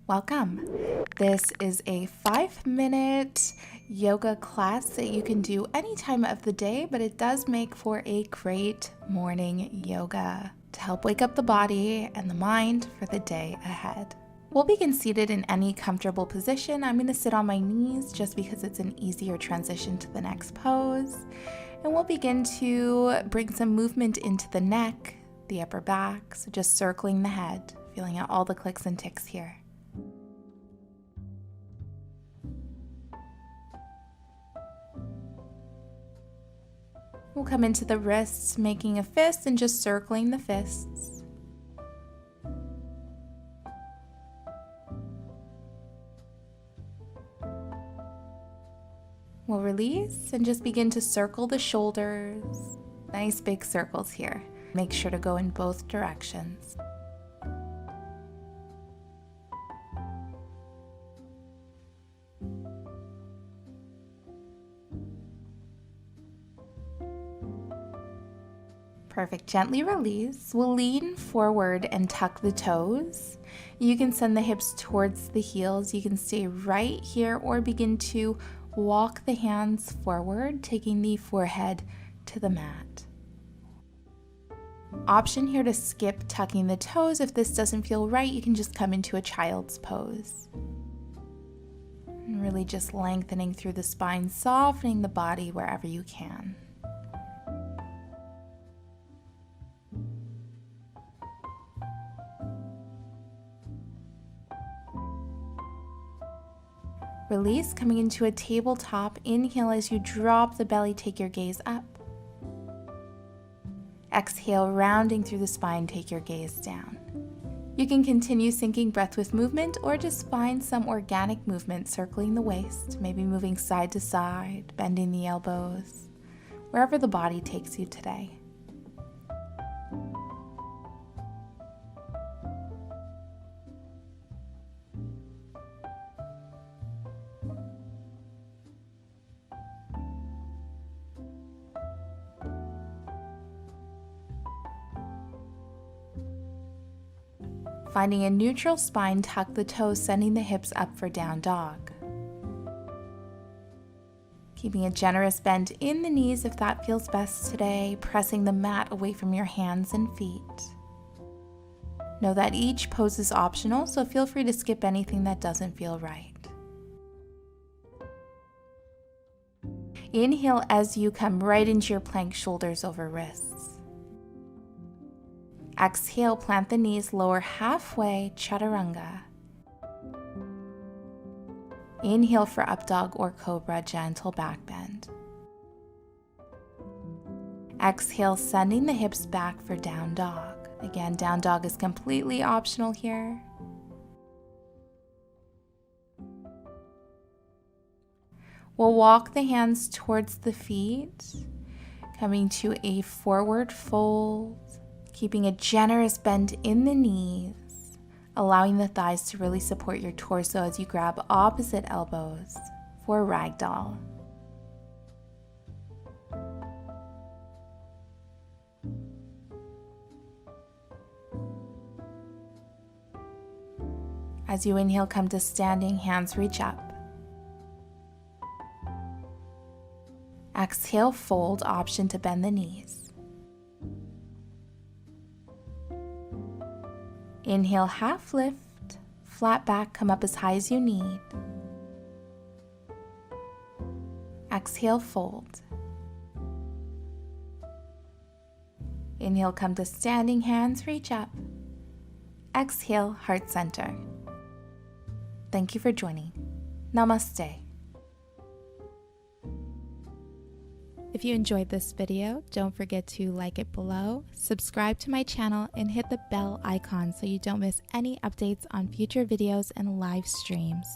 Welcome. This is a 5-minute yoga class that you can do any time of the day, but it does make for a great morning yoga to help wake up the body and the mind for the day ahead. We'll begin seated in any comfortable position. I'm going to sit on my knees just because it's an easier transition to the next pose. And we'll begin to bring some movement into the neck, the upper back, so just circling the head, feeling out all the clicks and ticks here. We'll come into the wrists, making a fist and just circling the fists. We'll release and just begin to circle the shoulders. Nice big circles here. Make sure to go in both directions. Perfect. Gently release. We'll lean forward and tuck the toes. You can send the hips towards the heels. You can stay right here or begin to walk the hands forward, taking the forehead to the mat. Option here to skip tucking the toes. If this doesn't feel right, you can just come into a child's pose. And really just lengthening through the spine, softening the body wherever you can. Release, coming into a tabletop. Inhale as you drop the belly, take your gaze up. Exhale, rounding through the spine, take your gaze down. You can continue syncing breath with movement or just find some organic movement, circling the waist, maybe moving side to side, bending the elbows, wherever the body takes you today. Finding a neutral spine, tuck the toes, sending the hips up for down dog. Keeping a generous bend in the knees if that feels best today, pressing the mat away from your hands and feet. Know that each pose is optional, so feel free to skip anything that doesn't feel right. Inhale as you come right into your plank, shoulders over wrists. Exhale, plant the knees, lower halfway, chaturanga. Inhale for up dog or cobra, gentle back bend. Exhale, sending the hips back for down dog. Again, down dog is completely optional here. We'll walk the hands towards the feet, coming to a forward fold. Keeping a generous bend in the knees, allowing the thighs to really support your torso as you grab opposite elbows for ragdoll. As you inhale, come to standing, hands reach up. Exhale, fold, option to bend the knees. Inhale, half lift, flat back, come up as high as you need. Exhale, fold. Inhale, come to standing, hands reach up. Exhale, heart center. Thank you for joining. Namaste. If you enjoyed this video, don't forget to like it below, subscribe to my channel, and hit the bell icon so you don't miss any updates on future videos and live streams.